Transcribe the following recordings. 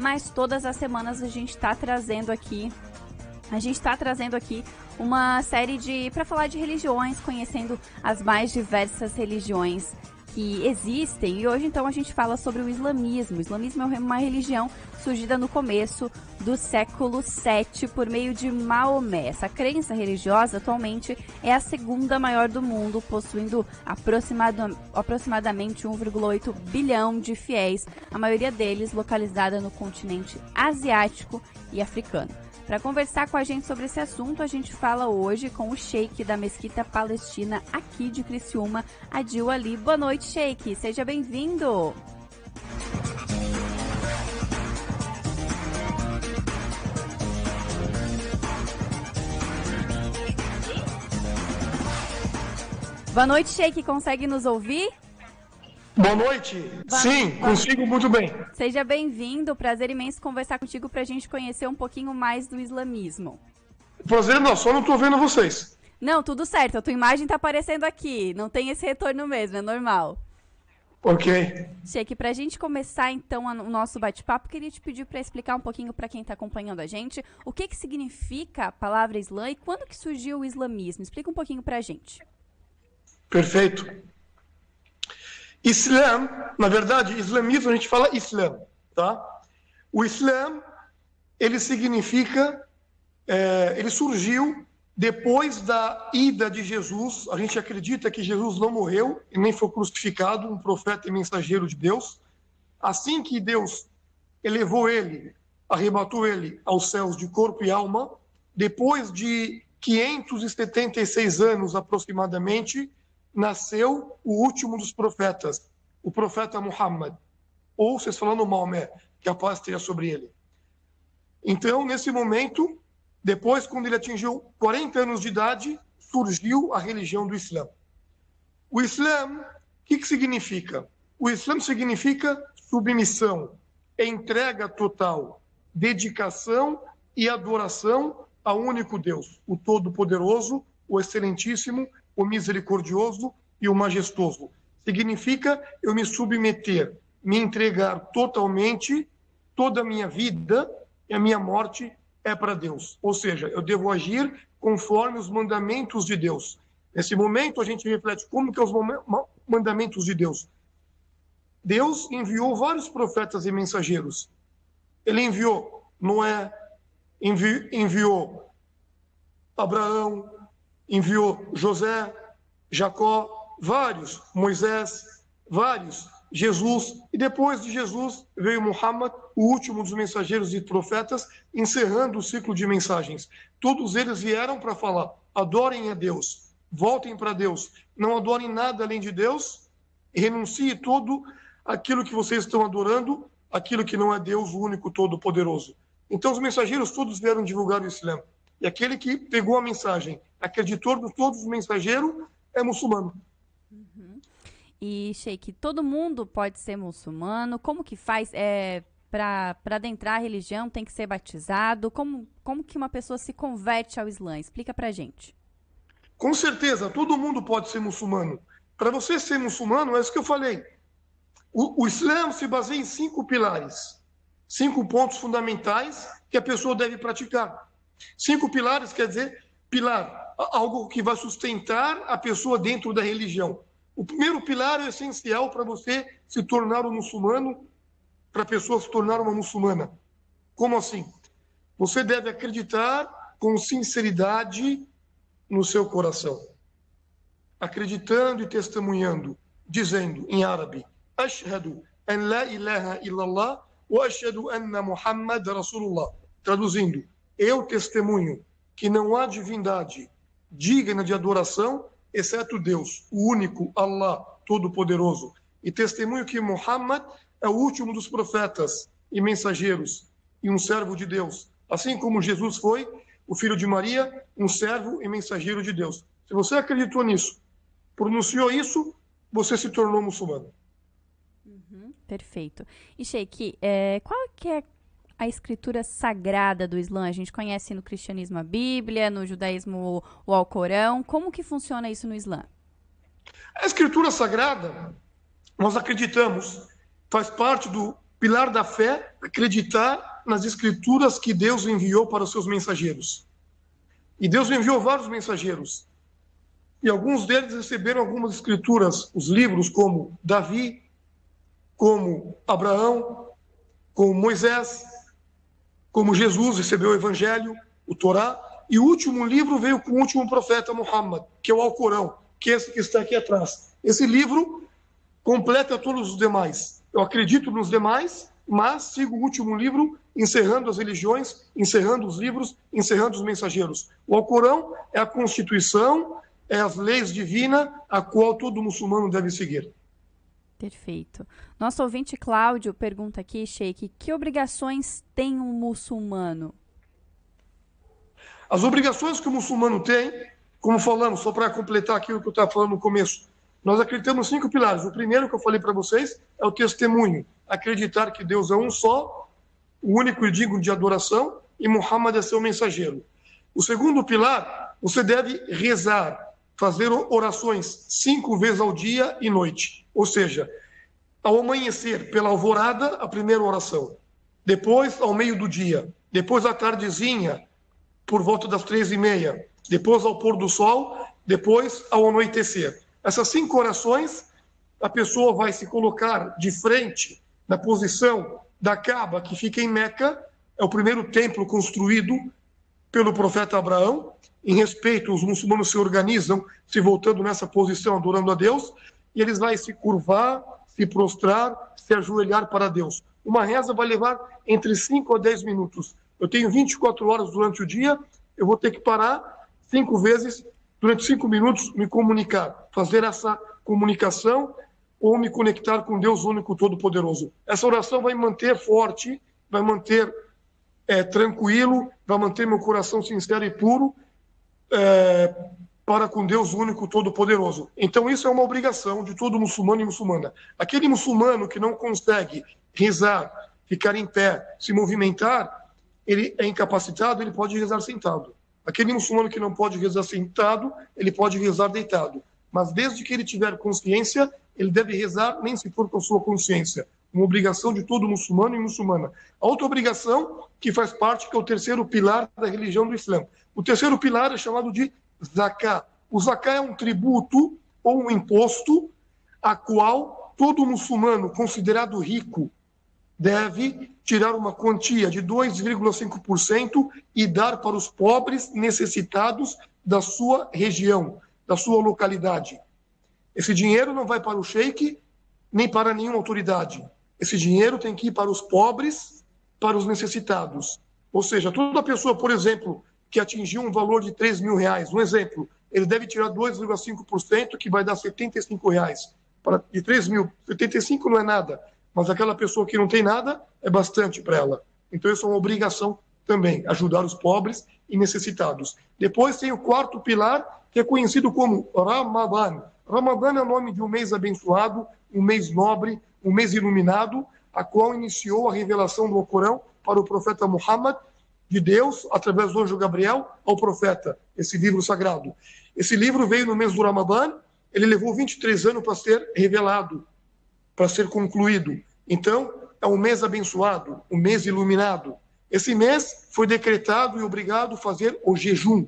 mas todas as semanas a gente está trazendo aqui uma série para falar de religiões, conhecendo as mais diversas religiões que existem. E hoje, então, a gente fala sobre o islamismo. O islamismo é uma religião surgida no começo do século VII por meio de Maomé. Essa crença religiosa atualmente é a segunda maior do mundo, possuindo aproximadamente 1,8 bilhão de fiéis, a maioria deles localizada no continente asiático e africano. Para conversar com a gente sobre esse assunto, a gente fala hoje com o sheik da Mesquita Palestina aqui de Criciúma, Adil Ali. Boa noite, sheik. Seja bem-vindo. Boa noite, sheik. Consegue nos ouvir? Boa noite. Sim, consigo muito bem. Seja bem-vindo. Prazer imenso conversar contigo para a gente conhecer um pouquinho mais do islamismo. Prazer não, só não estou vendo vocês. Não, tudo certo. A tua imagem está aparecendo aqui. Não tem esse retorno mesmo, é normal. Ok. Sheik, para a gente começar então o nosso bate-papo, queria te pedir para explicar um pouquinho para quem está acompanhando a gente o que significa a palavra Islã e quando que surgiu o islamismo. Explica um pouquinho para a gente. Perfeito. Islã, na verdade, islamismo a gente fala Islã, tá? O Islã, ele significa, ele surgiu depois da ida de Jesus. A gente acredita que Jesus não morreu e nem foi crucificado, um profeta e mensageiro de Deus. Assim que Deus elevou ele, arrebatou ele aos céus de corpo e alma, depois de 576 anos aproximadamente, nasceu o último dos profetas, o profeta Muhammad, ou vocês falando Maomé, que a paz esteja sobre ele. Então, nesse momento, depois, quando ele atingiu 40 anos de idade, surgiu a religião do Islã. O Islã, o que significa? O Islã significa submissão, entrega total, dedicação e adoração ao único Deus, o Todo-Poderoso, o Excelentíssimo, o Misericordioso e o Majestoso. Significa eu me submeter, me entregar totalmente, toda a minha vida e a minha morte é para Deus. Ou seja, eu devo agir conforme os mandamentos de Deus. Nesse momento a gente reflete como que é os mandamentos de Deus. Deus enviou vários profetas e mensageiros. Ele enviou Noé, enviou Abraão, enviou José, Jacó, vários, Moisés, vários, Jesus, e depois de Jesus veio Muhammad, o último dos mensageiros e profetas, encerrando o ciclo de mensagens. Todos eles vieram para falar: adorem a Deus, voltem para Deus, não adorem nada além de Deus, e renuncie tudo aquilo que vocês estão adorando, aquilo que não é Deus, o único todo-poderoso. Então os mensageiros todos vieram divulgar o Islã. E aquele que pegou a mensagem, acreditou em todos os mensageiros, é muçulmano. Uhum. E, sheik, todo mundo pode ser muçulmano? Como que faz? Para adentrar a religião tem que ser batizado? Como que uma pessoa se converte ao Islã? Explica pra gente. Com certeza, todo mundo pode ser muçulmano. Para você ser muçulmano, é isso que eu falei. O Islã se baseia em 5 pilares. 5 pontos fundamentais que a pessoa deve praticar. 5 pilares quer dizer pilar, algo que vai sustentar a pessoa dentro da religião. O primeiro pilar é essencial para você se tornar um muçulmano, para a pessoa se tornar uma muçulmana. Como assim? Você deve acreditar com sinceridade no seu coração, acreditando e testemunhando, dizendo em árabe: Ashhadu an la ilaha illallah wa ashhadu anna Muhammad Rasulullah. Traduzindo: eu testemunho que não há divindade digna de adoração, exceto Deus, o único, Allah, Todo-Poderoso. E testemunho que Muhammad é o último dos profetas e mensageiros e um servo de Deus. Assim como Jesus foi, o filho de Maria, um servo e mensageiro de Deus. Se você acreditou nisso, pronunciou isso, você se tornou muçulmano. Uhum, perfeito. E, sheik, qual que é a escritura sagrada do Islã? A gente conhece no cristianismo a Bíblia, no judaísmo o Alcorão. Como que funciona isso no Islã? A escritura sagrada, nós acreditamos, faz parte do Pilar da fé, acreditar nas escrituras que Deus enviou para os seus mensageiros. E Deus enviou vários mensageiros. E alguns deles receberam algumas escrituras, os livros como Davi, como Abraão, como Moisés, como Jesus recebeu o Evangelho, o Torá. E o último livro veio com o último profeta, Muhammad, que é o Alcorão, que é esse que está aqui atrás. Esse livro completa todos os demais. Eu acredito nos demais, mas sigo o último livro, encerrando as religiões, encerrando os livros, encerrando os mensageiros. O Alcorão é a Constituição, é as leis divinas, a qual todo muçulmano deve seguir. Perfeito. Nosso ouvinte Cláudio pergunta aqui, Sheik, que obrigações tem um muçulmano? As obrigações que o muçulmano tem, como falamos, só para completar aquilo que eu estava falando no começo, nós acreditamos 5 pilares. O primeiro que eu falei para vocês é o testemunho. Acreditar que Deus é um só, o único e digno de adoração, e Muhammad é seu mensageiro. O segundo pilar, você deve rezar, fazer orações 5 vezes ao dia e noite. Ou seja, ao amanhecer, pela alvorada, a primeira oração. Depois, ao meio do dia. Depois, à tardezinha, por volta das 3h30. Depois, ao pôr do sol. Depois, ao anoitecer. Essas 5 orações, a pessoa vai se colocar de frente na posição da Kaaba, que fica em Meca, é o primeiro templo construído pelo profeta Abraão. Em respeito, os muçulmanos se organizam, se voltando nessa posição, adorando a Deus, e eles vão se curvar, se prostrar, se ajoelhar para Deus. Uma reza vai levar entre 5 a 10 minutos. Eu tenho 24 horas durante o dia, eu vou ter que parar 5 vezes, durante 5 minutos, me comunicar, fazer essa comunicação ou me conectar com Deus único todo-poderoso. Essa oração vai me manter forte, vai manter tranquilo, vai manter meu coração sincero e puro para com Deus único todo-poderoso. Então isso é uma obrigação de todo muçulmano e muçulmana. Aquele muçulmano que não consegue rezar, ficar em pé, se movimentar, ele é incapacitado, ele pode rezar sentado. Aquele muçulmano que não pode rezar sentado, ele pode rezar deitado. Mas desde que ele tiver consciência, ele deve rezar nem se for com a sua consciência. Uma obrigação de todo muçulmano e muçulmana. A outra obrigação, que faz parte, que é o terceiro pilar da religião do Islã. O terceiro pilar é chamado de Zaká. O Zaká é um tributo ou um imposto a qual todo muçulmano considerado rico deve tirar uma quantia de 2,5% e dar para os pobres necessitados da sua região, da sua localidade. Esse dinheiro não vai para o sheik, nem para nenhuma autoridade. Esse dinheiro tem que ir para os pobres, para os necessitados. Ou seja, toda pessoa, por exemplo, que atingiu um valor de R$3.000, um exemplo, ele deve tirar 2,5%, que vai dar R$75. De 3 mil, 75 não é nada. Mas aquela pessoa que não tem nada, é bastante para ela. Então isso é uma obrigação também, ajudar os pobres e necessitados. Depois tem o quarto pilar, que é conhecido como Ramadan. Ramadan é o nome de um mês abençoado, um mês nobre, um mês iluminado, a qual iniciou a revelação do Alcorão para o profeta Muhammad, de Deus, através do anjo Gabriel, ao profeta, esse livro sagrado. Esse livro veio no mês do Ramadan, ele levou 23 anos para ser revelado, para ser concluído. Então, é um mês abençoado, um mês iluminado. Esse mês foi decretado e obrigado a fazer o jejum.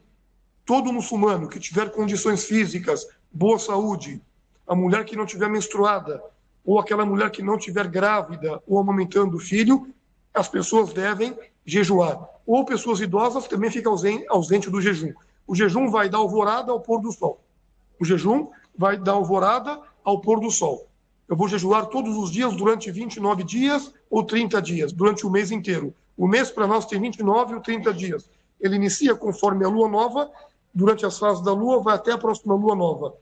Todo muçulmano que tiver condições físicas, boa saúde, a mulher que não tiver menstruada, ou aquela mulher que não tiver grávida ou amamentando o filho, as pessoas devem jejuar. Ou pessoas idosas também ficam ausentes do jejum. O jejum vai dar alvorada ao pôr do sol. O jejum vai dar alvorada ao pôr do sol. Eu vou jejuar todos os dias durante 29 dias ou 30 dias, durante o mês inteiro. O mês para nós tem 29 ou 30 dias. Ele inicia conforme a lua nova, durante as fases da lua, vai até a próxima lua nova.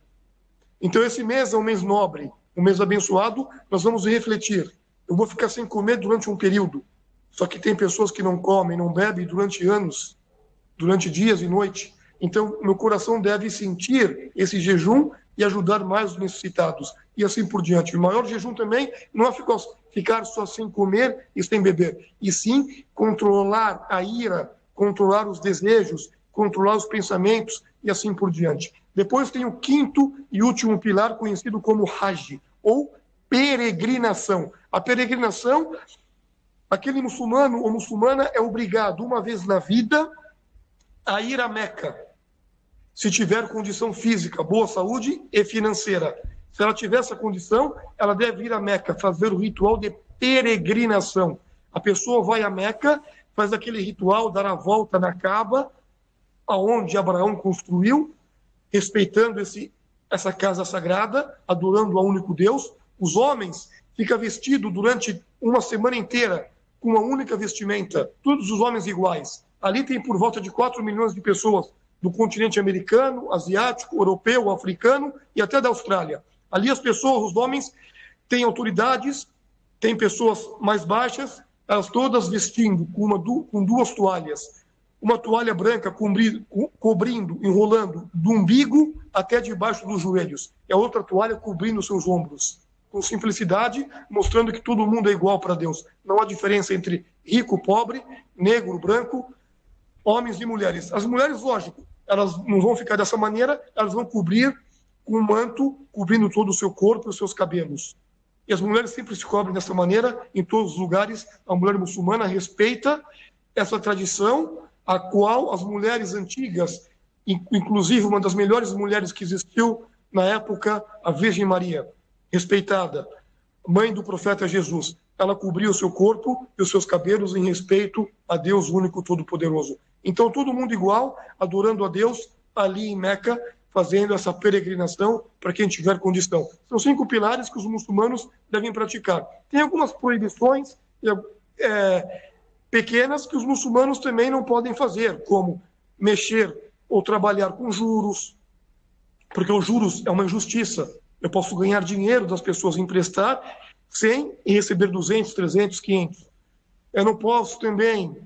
Então esse mês é um mês nobre, um mês abençoado, nós vamos refletir. Eu vou ficar sem comer durante um período. Só que tem pessoas que não comem, não bebem durante anos, durante dias e noites. Então, meu coração deve sentir esse jejum e ajudar mais os necessitados. E assim por diante. O maior jejum também não é ficar só sem comer e sem beber, e sim controlar a ira, controlar os desejos, controlar os pensamentos e assim por diante. Depois tem o quinto e último pilar, conhecido como Hajj, ou peregrinação. A peregrinação aquele muçulmano ou muçulmana é obrigado, uma vez na vida, a ir a Meca, se tiver condição física, boa saúde e financeira. Se ela tiver essa condição, ela deve ir a Meca, fazer o ritual de peregrinação. A pessoa vai a Meca, faz aquele ritual, dar a volta na Kaaba, aonde Abraão construiu, respeitando essa casa sagrada, adorando ao único Deus. Os homens ficam vestidos durante uma semana inteira com uma única vestimenta, todos os homens iguais. Ali tem por volta de 4 milhões de pessoas do continente americano, asiático, europeu, africano e até da Austrália. Ali as pessoas, os homens, têm autoridades, tem pessoas mais baixas, elas todas vestindo com 2 toalhas. Uma toalha branca cobrindo, enrolando do umbigo até debaixo dos joelhos. E a outra toalha cobrindo seus ombros. Com simplicidade, mostrando que todo mundo é igual para Deus. Não há diferença entre rico, pobre, negro, branco, homens e mulheres. As mulheres, lógico, elas não vão ficar dessa maneira, elas vão cobrir com um manto, cobrindo todo o seu corpo e os seus cabelos. E as mulheres sempre se cobrem dessa maneira, em todos os lugares. A mulher muçulmana respeita essa tradição, a qual as mulheres antigas, inclusive uma das melhores mulheres que existiu na época, a Virgem Maria, respeitada, mãe do profeta Jesus, ela cobria o seu corpo e os seus cabelos em respeito a Deus único todo-poderoso. Então, todo mundo igual, adorando a Deus ali em Meca, fazendo essa peregrinação para quem tiver condição. São 5 pilares que os muçulmanos devem praticar. Tem algumas proibições pequenas que os muçulmanos também não podem fazer, como mexer ou trabalhar com juros, porque os juros é uma injustiça. Eu posso ganhar dinheiro das pessoas, emprestar 100 e receber 200, 300, 500. Eu não posso também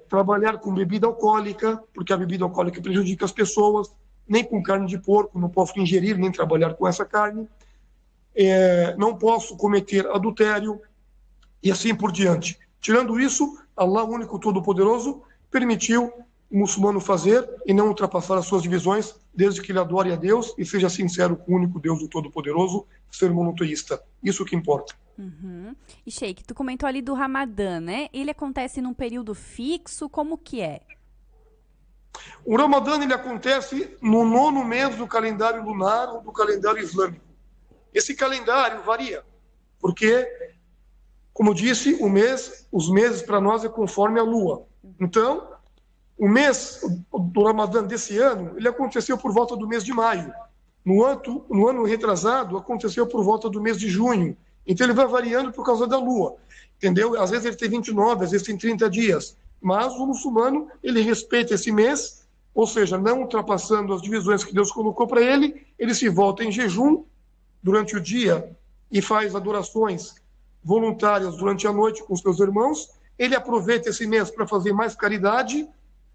trabalhar com bebida alcoólica, porque a bebida alcoólica prejudica as pessoas, nem com carne de porco, não posso ingerir nem trabalhar com essa carne. Não posso cometer adultério e assim por diante. Tirando isso, Allah, o único todo-poderoso, permitiu o muçulmano fazer e não ultrapassar as suas divisões, desde que ele adore a Deus e seja sincero com o único Deus, o Todo-Poderoso, ser monoteísta. Isso que importa. Uhum. E Sheik, tu comentou ali do Ramadã, né? Ele acontece num período fixo, como que é? O Ramadã, ele acontece no 9º mês do calendário lunar ou do calendário islâmico. Esse calendário varia, porque, como eu disse, os meses para nós é conforme a lua. Então, o mês do Ramadã desse ano, ele aconteceu por volta do mês de maio. No ano retrasado, aconteceu por volta do mês de junho. Então, ele vai variando por causa da lua, entendeu? Às vezes ele tem 29, às vezes tem 30 dias. Mas o muçulmano, ele respeita esse mês, ou seja, não ultrapassando as divisões que Deus colocou para ele, ele se volta em jejum durante o dia e faz adorações voluntárias durante a noite com seus irmãos. Ele aproveita esse mês para fazer mais caridade,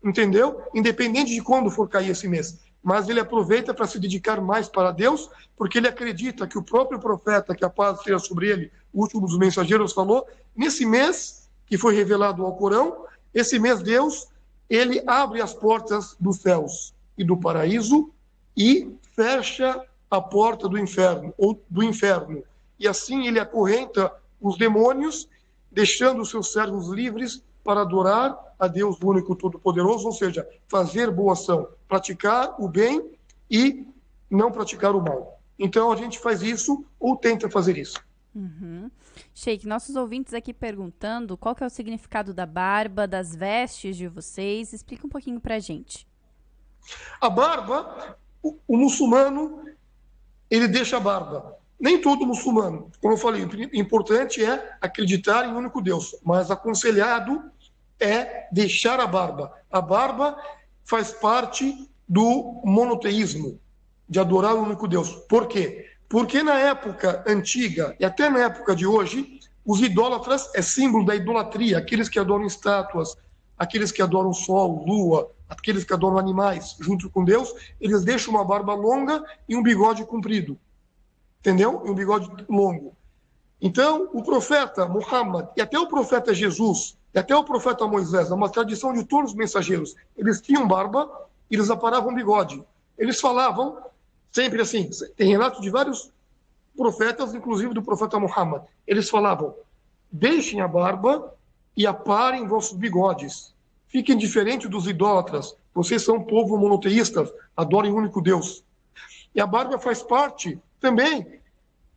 entendeu? Independente de quando for cair esse mês. Mas ele aproveita para se dedicar mais para Deus, porque ele acredita que o próprio profeta, que a paz seja sobre ele, o último dos mensageiros, falou, nesse mês que foi revelado ao Corão, esse mês Deus, ele abre as portas dos céus e do paraíso e fecha a porta do inferno, E assim ele acorrenta os demônios, deixando os seus servos livres para adorar a Deus único todo-poderoso, ou seja, fazer boa ação, praticar o bem e não praticar o mal. Então a gente faz isso ou tenta fazer isso. Uhum. Sheik, nossos ouvintes aqui perguntando qual que é o significado da barba, das vestes de vocês. Explica um pouquinho pra gente. A barba, o muçulmano, ele deixa a barba. Nem todo muçulmano, como eu falei, o importante é acreditar em um único Deus, mas aconselhado é deixar a barba. A barba faz parte do monoteísmo, de adorar o único Deus. Por quê? Porque na época antiga e até na época de hoje, os idólatras é símbolo da idolatria, aqueles que adoram estátuas, aqueles que adoram sol, lua, aqueles que adoram animais junto com Deus, eles deixam uma barba longa e um bigode comprido. Entendeu? E um bigode longo. Então, o profeta Muhammad e até o profeta Jesus e até o profeta Moisés, é uma tradição de todos os mensageiros, eles tinham barba e eles aparavam bigode. Eles falavam sempre assim, tem relato de vários profetas, inclusive do profeta Muhammad. Eles falavam, deixem a barba e aparem vossos bigodes. Fiquem diferentes dos idólatras. Vocês são um povo monoteísta, adorem o único Deus. E a barba faz parte também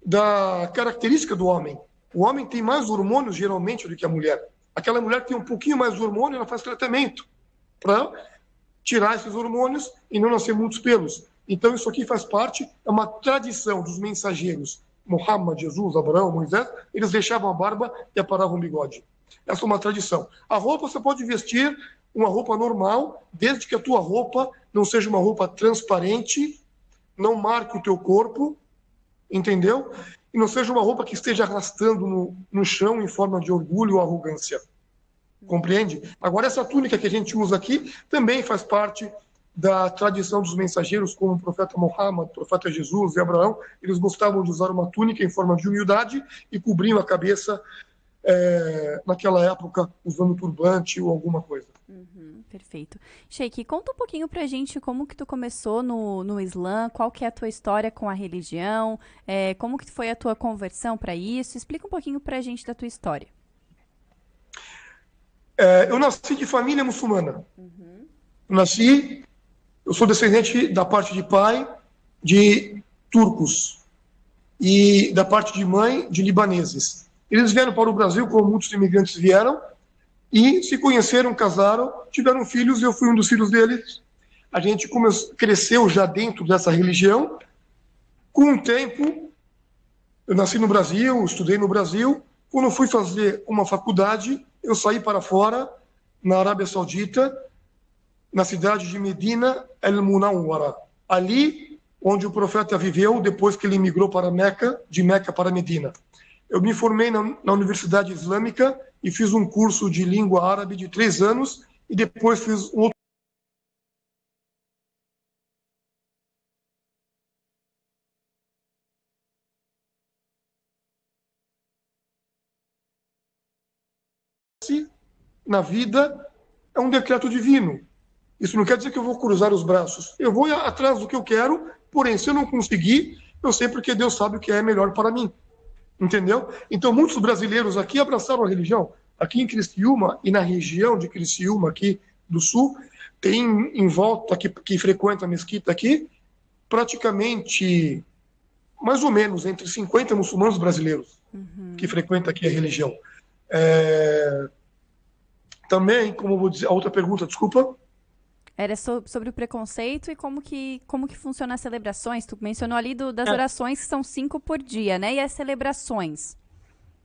da característica do homem. O homem tem mais hormônios, geralmente, do que a mulher. Aquela mulher que tem um pouquinho mais de hormônio, ela faz tratamento para tirar esses hormônios e não nascer muitos pelos. Então, isso aqui faz parte, é uma tradição dos mensageiros. Muhammad, Jesus, Abraão, Moisés, eles deixavam a barba e aparavam o bigode. Essa é uma tradição. A roupa, você pode vestir uma roupa normal, desde que a tua roupa não seja uma roupa transparente, não marque o teu corpo, entendeu? E não seja uma roupa que esteja arrastando no chão em forma de orgulho ou arrogância. Compreende? Agora, essa túnica que a gente usa aqui também faz parte da tradição dos mensageiros, como o profeta Muhammad, o profeta Jesus e Abraão. Eles gostavam de usar uma túnica em forma de humildade e cobriam a cabeça, naquela época, usando turbante ou alguma coisa. Perfeito. Sheikh, conta um pouquinho pra gente como que tu começou no Islã, qual que é a tua história com a religião, como que foi a tua conversão para isso. Explica um pouquinho pra gente da tua história. Eu nasci de família muçulmana. Eu sou descendente da parte de pai de turcos e da parte de mãe de libaneses. Eles vieram para o Brasil, como muitos imigrantes vieram, e se conheceram, casaram, tiveram filhos, e eu fui um dos filhos deles. A gente cresceu já dentro dessa religião. Com o tempo, eu nasci no Brasil, estudei no Brasil. Quando eu fui fazer uma faculdade, eu saí para fora, na Arábia Saudita, na cidade de Medina El Munawwara. Ali, onde o profeta viveu, depois que ele migrou para Meca, de Meca para Medina. Eu me formei na Universidade Islâmica e fiz um curso de língua árabe de 3 anos e depois fiz um outro na vida, é um decreto divino. Isso não quer dizer que eu vou cruzar os braços. Eu vou atrás do que eu quero, porém, se eu não conseguir, eu sei porque Deus sabe o que é melhor para mim. Entendeu? Então, muitos brasileiros aqui abraçaram a religião. Aqui em Criciúma e na região de Criciúma, aqui do sul, tem em volta, que frequenta a mesquita aqui, praticamente, mais ou menos, entre 50 muçulmanos brasileiros que frequentam aqui a religião. Também, como eu vou dizer, a outra pergunta, desculpa. Era sobre o preconceito e como que funcionam as celebrações. Tu mencionou ali das orações, que são 5 por dia, né? E as celebrações?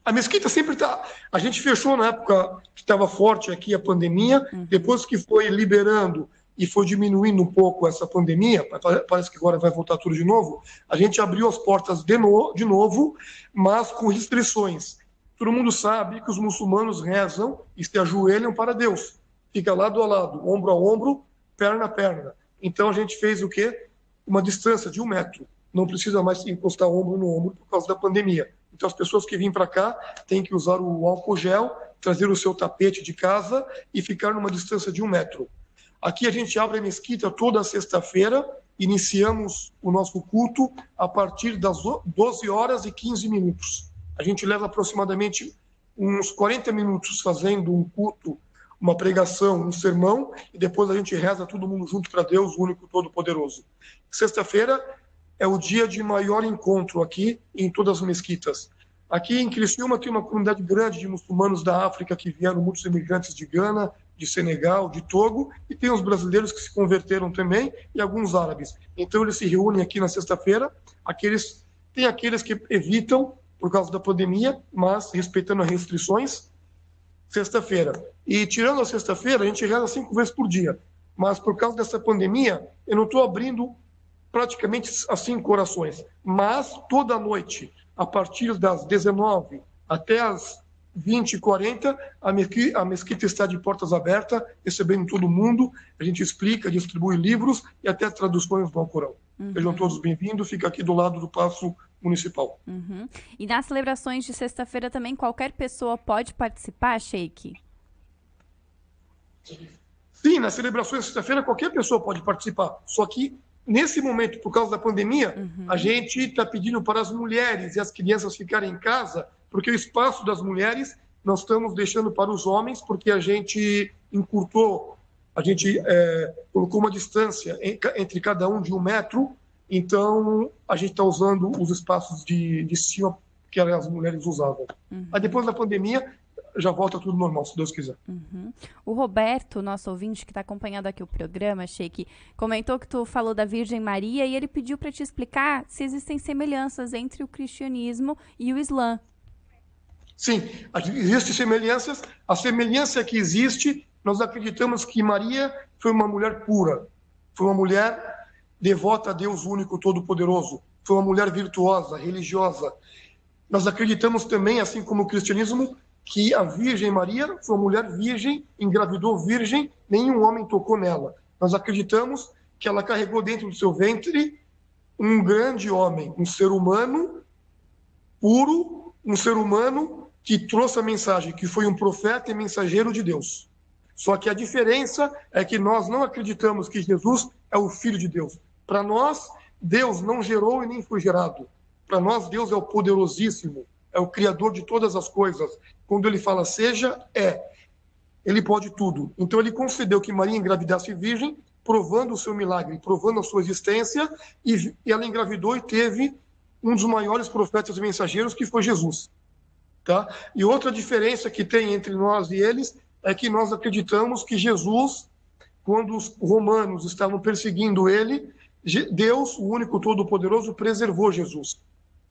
A mesquita sempre está... A gente fechou na época que estava forte aqui a pandemia. Depois que foi liberando e foi diminuindo um pouco essa pandemia, parece que agora vai voltar tudo de novo, a gente abriu as portas de novo, mas com restrições. Todo mundo sabe que os muçulmanos rezam e se ajoelham para Deus. Fica lado a lado, ombro a ombro, perna a perna. Então a gente fez o quê? Uma distância de 1 metro. Não precisa mais encostar ombro no ombro por causa da pandemia. Então as pessoas que vêm para cá têm que usar o álcool gel, trazer o seu tapete de casa e ficar numa distância de 1 metro. Aqui a gente abre a mesquita toda sexta-feira, iniciamos o nosso culto a partir das 12 horas e 15 minutos. A gente leva aproximadamente uns 40 minutos fazendo um culto, uma pregação, um sermão, e depois a gente reza todo mundo junto para Deus, o único todo-poderoso. Sexta-feira é o dia de maior encontro aqui em todas as mesquitas. Aqui em Criciúma tem uma comunidade grande de muçulmanos da África que vieram, muitos imigrantes de Gana, de Senegal, de Togo, e tem os brasileiros que se converteram também, e alguns árabes. Então eles se reúnem aqui na sexta-feira, tem aqueles que evitam por causa da pandemia, mas respeitando as restrições, sexta-feira. E tirando a sexta-feira, a gente reza 5 vezes por dia. Mas por causa dessa pandemia, eu não estou abrindo praticamente as 5 orações. Mas toda noite, a partir das 19 até as 20h40, a mesquita está de portas abertas, recebendo todo mundo. A gente explica, distribui livros e até traduções do Alcorão. Sejam todos bem-vindos, fica aqui do lado do Paço Municipal. E nas celebrações de sexta-feira também, qualquer pessoa pode participar, Sheikh? Sim, nas celebrações de sexta-feira qualquer pessoa pode participar. Só que, nesse momento, por causa da pandemia, a gente está pedindo para as mulheres e as crianças ficarem em casa porque o espaço das mulheres nós estamos deixando para os homens, porque a gente encurtou, a gente colocou uma distância entre cada um de 1 metro, então a gente está usando os espaços de cima que as mulheres usavam. Aí depois da pandemia, já volta tudo normal, se Deus quiser. O Roberto, nosso ouvinte que está acompanhando aqui o programa, Sheik, comentou que tu falou da Virgem Maria e ele pediu para te explicar se existem semelhanças entre o cristianismo e o Islã. Sim, existem semelhanças. A semelhança que existe, nós acreditamos que Maria foi uma mulher pura, foi uma mulher devota a Deus único, todo-poderoso, foi uma mulher virtuosa, religiosa. Nós acreditamos também, assim como o cristianismo, que a Virgem Maria foi uma mulher virgem, engravidou virgem, nenhum homem tocou nela. Nós acreditamos que ela carregou dentro do seu ventre um grande homem, um ser humano puro, um ser humano que trouxe a mensagem, que foi um profeta e mensageiro de Deus. Só que a diferença é que nós não acreditamos que Jesus é o Filho de Deus. Para nós, Deus não gerou e nem foi gerado. Para nós, Deus é o poderosíssimo, é o Criador de todas as coisas. Quando ele fala seja, é. Ele pode tudo. Então ele concedeu que Maria engravidasse virgem, provando o seu milagre, provando a sua existência, e ela engravidou e teve um dos maiores profetas e mensageiros, que foi Jesus. Tá? E outra diferença que tem entre nós e eles é que nós acreditamos que Jesus, quando os romanos estavam perseguindo ele, Deus, o único todo-poderoso, preservou Jesus.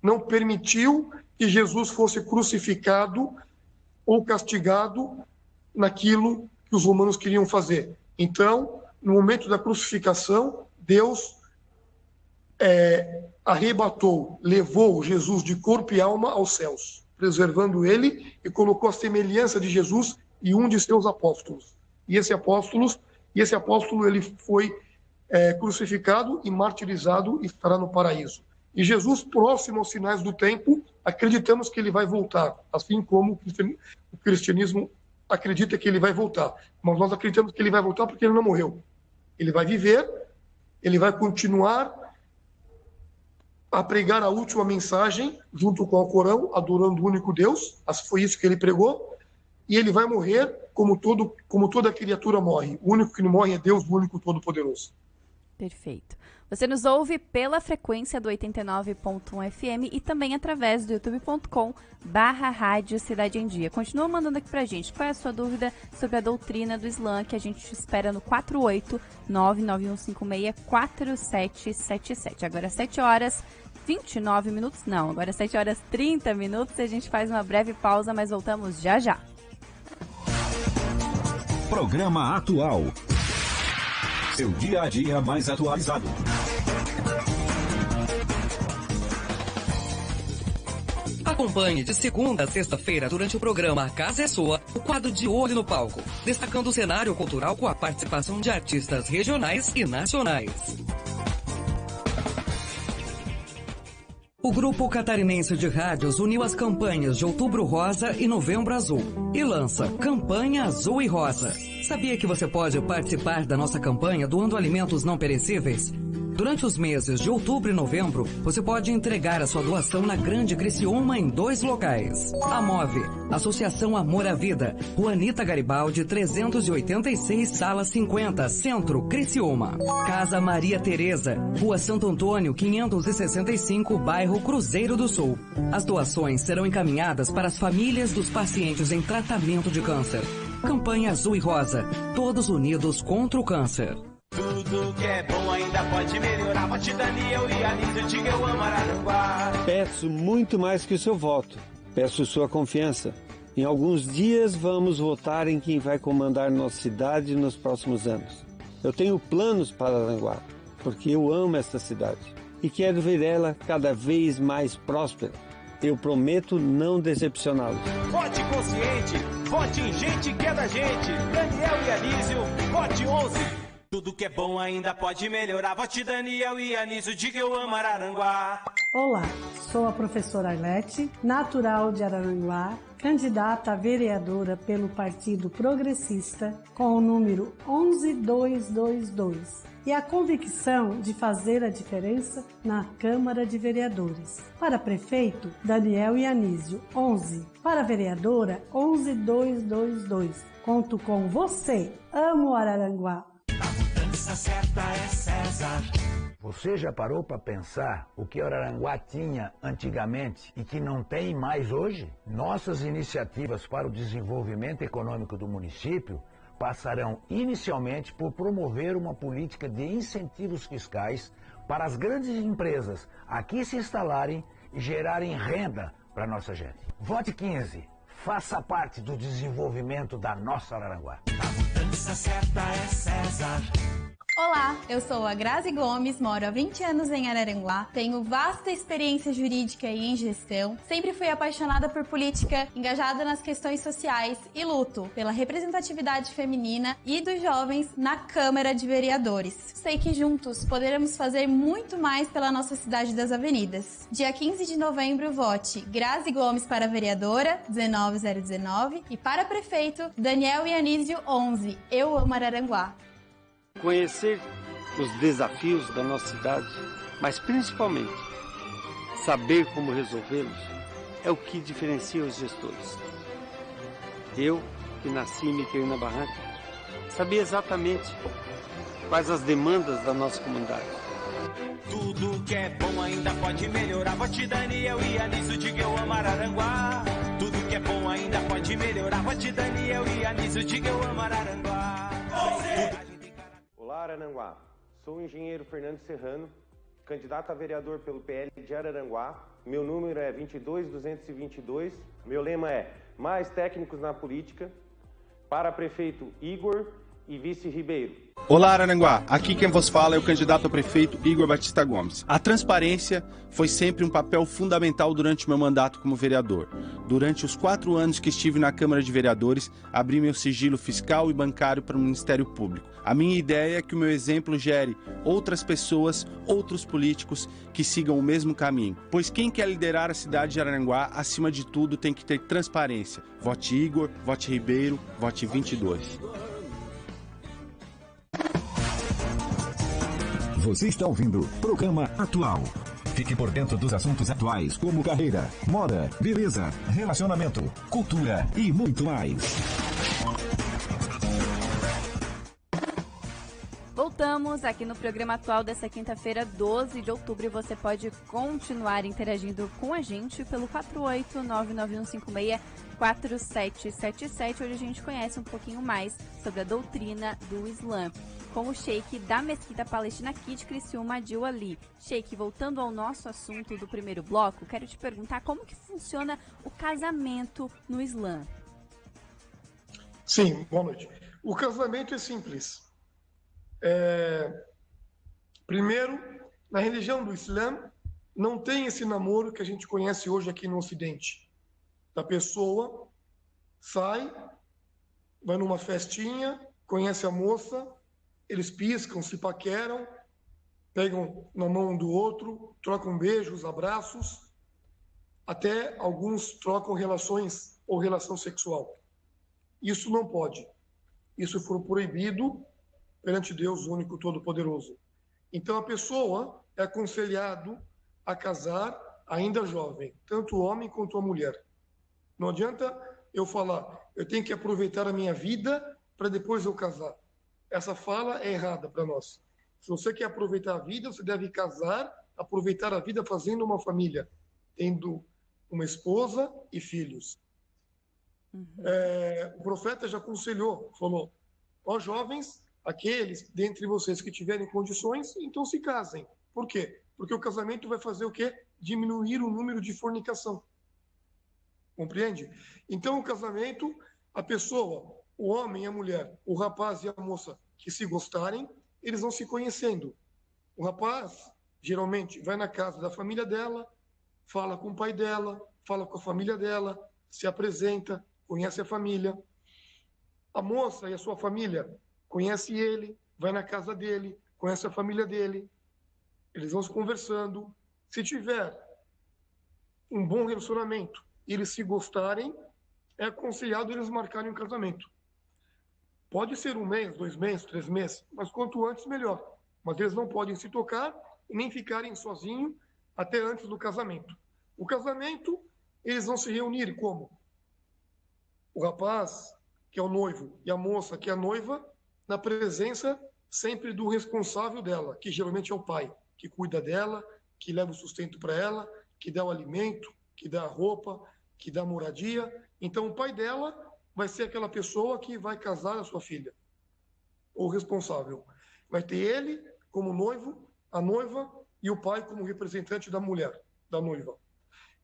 Não permitiu que Jesus fosse crucificado ou castigado naquilo que os romanos queriam fazer. Então, no momento da crucificação, Deus arrebatou, levou Jesus de corpo e alma aos céus, preservando ele, e colocou a semelhança de Jesus em um de seus apóstolos. E esse apóstolo ele foi crucificado e martirizado e estará no paraíso. E Jesus, próximo aos sinais do tempo, acreditamos que ele vai voltar, assim como o cristianismo acredita que ele vai voltar. Mas nós acreditamos que ele vai voltar porque ele não morreu. Ele vai viver, ele vai continuar a pregar a última mensagem junto com o Corão, adorando o único Deus. Foi isso que ele pregou. E ele vai morrer como toda criatura morre. O único que não morre é Deus, o único todo-poderoso. Perfeito. Você nos ouve pela frequência do 89.1 FM e também através do youtube.com/Rádio Cidade em Dia. Continua mandando aqui pra gente qual é a sua dúvida sobre a doutrina do Islã, que a gente te espera no 48991564777. Agora 7h29, não, agora 7h30, a gente faz uma breve pausa, mas voltamos já já. Programa Atual. Seu dia a dia mais atualizado. Acompanhe de segunda a sexta-feira, durante o programa A Casa é Sua, o quadro De Olho no Palco, destacando o cenário cultural com a participação de artistas regionais e nacionais. O Grupo Catarinense de Rádios uniu as campanhas de Outubro Rosa e Novembro Azul e lança Campanha Azul e Rosa. Sabia que você pode participar da nossa campanha doando alimentos não perecíveis? Durante os meses de outubro e novembro, você pode entregar a sua doação na Grande Criciúma em 2 locais. A MOVE, Associação Amor à Vida, Rua Anita Garibaldi, 386, Sala 50, Centro, Criciúma. Casa Maria Tereza, Rua Santo Antônio, 565, Bairro Cruzeiro do Sul. As doações serão encaminhadas para as famílias dos pacientes em tratamento de câncer. Campanha Azul e Rosa, todos unidos contra o câncer. Tudo que é bom ainda pode melhorar. Vote Daniel e Anísio, diga eu amo Araranguá. Peço muito mais que o seu voto. Peço sua confiança. Em alguns dias vamos votar em quem vai comandar nossa cidade nos próximos anos. Eu tenho planos para Araranguá, porque eu amo esta cidade e quero ver ela cada vez mais próspera. Eu prometo não decepcioná-los. Vote consciente, vote em gente que é da gente. Daniel e Anísio, vote 11. Tudo que é bom ainda pode melhorar. Vote Daniel e Anísio, diga eu amo Araranguá. Olá, sou a professora Arlete, natural de Araranguá, candidata a vereadora pelo Partido Progressista com o número 11222. e a convicção de fazer a diferença na Câmara de Vereadores. Para prefeito, Daniel Ianísio, 11. Para vereadora, 11222. Conto com você. Amo Araranguá. A mudança certa é César. Você já parou para pensar o que Araranguá tinha antigamente e que não tem mais hoje? Nossas iniciativas para o desenvolvimento econômico do município passarão inicialmente por promover uma política de incentivos fiscais para as grandes empresas aqui se instalarem e gerarem renda para a nossa gente. Vote 15. Faça parte do desenvolvimento da nossa Araranguá. A mudança certa é César. Olá, eu sou a Grazi Gomes, moro há 20 anos em Araranguá, tenho vasta experiência jurídica e em gestão, sempre fui apaixonada por política, engajada nas questões sociais e luto pela representatividade feminina e dos jovens na Câmara de Vereadores. Sei que juntos poderemos fazer muito mais pela nossa cidade das avenidas. Dia 15 de novembro, vote Grazi Gomes para vereadora, 19019, e para prefeito, Daniel Ianísio, 11. Eu amo Araranguá. Conhecer os desafios da nossa cidade, mas principalmente saber como resolvê-los, é o que diferencia os gestores. Eu, que nasci e me criei na Barranca, sabia exatamente quais as demandas da nossa comunidade. Tudo que é bom ainda pode melhorar. Vote Daniel Ianísio, diga eu amo Araranguá. Tudo que é bom ainda pode melhorar. Vote Daniel Ianísio, diga eu amo Araranguá. Olá, Araranguá. Sou o engenheiro Fernando Serrano, candidato a vereador pelo PL de Araranguá. Meu número é 22222. Meu lema é mais técnicos na política. Para prefeito Igor e vice Ribeiro. Olá, Araranguá. Aqui quem vos fala é o candidato a prefeito Igor Batista Gomes. A transparência foi sempre um papel fundamental durante o meu mandato como vereador. Durante os 4 anos que estive na Câmara de Vereadores, abri meu sigilo fiscal e bancário para o Ministério Público. A minha ideia é que o meu exemplo gere outras pessoas, outros políticos que sigam o mesmo caminho. Pois quem quer liderar a cidade de Araranguá, acima de tudo, tem que ter transparência. Vote Igor, vote Ribeiro, vote 22. Você está ouvindo o Programa Atual. Fique por dentro dos assuntos atuais, como carreira, moda, beleza, relacionamento, cultura e muito mais. Voltamos aqui no Programa Atual dessa quinta-feira, 12 de outubro, e você pode continuar interagindo com a gente pelo 48991564777, onde a gente conhece um pouquinho mais sobre a doutrina do Islã, com o sheik da Mesquita Palestina aqui de Criciúma, Adil Ali. Sheik, voltando ao nosso assunto do primeiro bloco, quero te perguntar como que funciona o casamento no Islã. Sim, boa noite. O casamento é simples. Primeiro, na religião do Islã, não tem esse namoro que a gente conhece hoje aqui no Ocidente. A pessoa sai, vai numa festinha, conhece a moça, eles piscam, se paqueram, pegam na mão um do outro, trocam beijos, abraços, até alguns trocam relações ou relação sexual. Isso não pode. Isso foi proibido perante Deus, o único todo-poderoso. Então a pessoa é aconselhado a casar ainda jovem, tanto o homem quanto a mulher. Não adianta eu falar, eu tenho que aproveitar a minha vida para depois eu casar. Essa fala é errada para nós. Se você quer aproveitar a vida, você deve casar, aproveitar a vida fazendo uma família, tendo uma esposa e filhos. O profeta já aconselhou, falou, ó jovens, aqueles dentre vocês que tiverem condições, então se casem. Por quê? Porque o casamento vai fazer o quê? Diminuir o número de fornicação. Compreende? Então o casamento, a pessoa, o homem e a mulher, o rapaz e a moça que se gostarem, eles vão se conhecendo. O rapaz, geralmente, vai na casa da família dela, fala com o pai dela, fala com a família dela, se apresenta, conhece a família. A moça e a sua família conhece ele, vai na casa dele, conhece a família dele. Eles vão se conversando. Se tiver um bom relacionamento e eles se gostarem, é aconselhado eles marcarem um casamento. Pode ser 1 mês, 2 meses, 3 meses, mas quanto antes, melhor. mas eles não podem se tocar e nem ficarem sozinhos até antes do casamento. O casamento, eles vão se reunir como? O rapaz, que é o noivo, e a moça, que é a noiva, na presença sempre do responsável dela, que geralmente é o pai, que cuida dela, que leva o sustento para ela, que dá o alimento, que dá a roupa, que dá a moradia. Então, o pai dela vai ser aquela pessoa que vai casar a sua filha, o responsável. Vai ter ele como noivo, a noiva e o pai como representante da mulher, da noiva.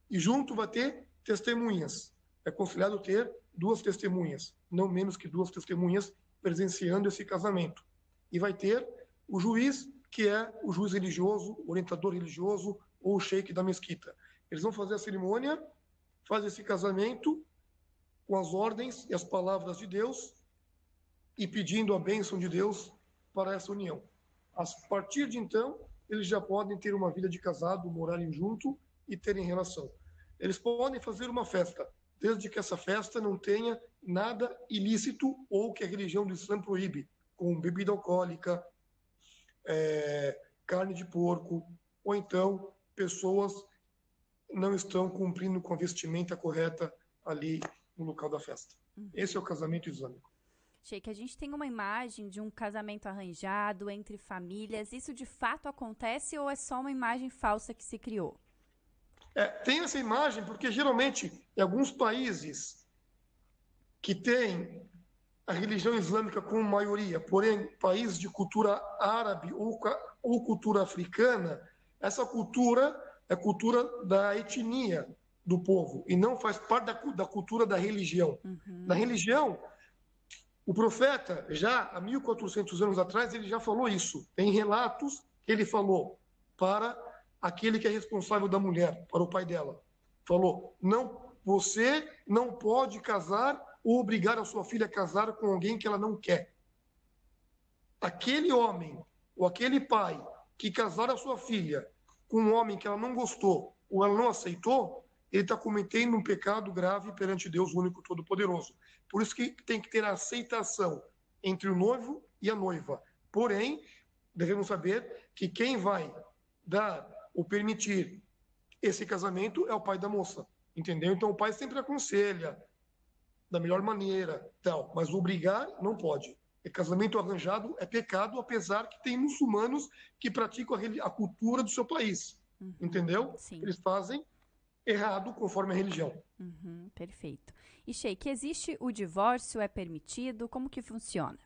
E junto vai ter testemunhas. É aconselhado ter 2 testemunhas, não menos que 2 testemunhas presenciando esse casamento. E vai ter o juiz, que é o juiz religioso, o orientador religioso ou o sheik da mesquita. Eles vão fazer a cerimônia, fazem esse casamento com as ordens e as palavras de Deus e pedindo a bênção de Deus para essa união. A partir de então, eles já podem ter uma vida de casado, morarem junto e terem relação. Eles podem fazer uma festa, desde que essa festa não tenha nada ilícito ou que a religião do Islã proíbe, como bebida alcoólica, carne de porco, ou então pessoas não estão cumprindo com a vestimenta correta ali no local da festa. Esse é o casamento islâmico. Sheik, a gente tem uma imagem de um casamento arranjado entre famílias. Isso de fato acontece ou é só uma imagem falsa que se criou? Tem essa imagem porque geralmente em alguns países que têm a religião islâmica como maioria, porém países de cultura árabe ou cultura africana, essa cultura é cultura da etnia do povo e não faz parte da cultura da religião. Na religião, o profeta, já há 1400 anos atrás, ele já falou isso. Tem relatos que ele falou para aquele que é responsável da mulher, para o pai dela. Falou, você não pode casar ou obrigar a sua filha a casar com alguém que ela não quer. Aquele homem ou aquele pai que casar a sua filha com um homem que ela não gostou ou ela não aceitou, ele está cometendo um pecado grave perante Deus, o único todo-poderoso. Por isso que tem que ter a aceitação entre o noivo e a noiva. Porém, devemos saber que quem vai dar ou permitir esse casamento é o pai da moça, entendeu? Então o pai sempre aconselha da melhor maneira, tal, mas obrigar não pode. Casamento arranjado é pecado, apesar que tem muçulmanos que praticam a cultura do seu país, entendeu? Sim. Eles fazem errado conforme a religião. Perfeito. E Sheik, existe o divórcio, é permitido? Como que funciona?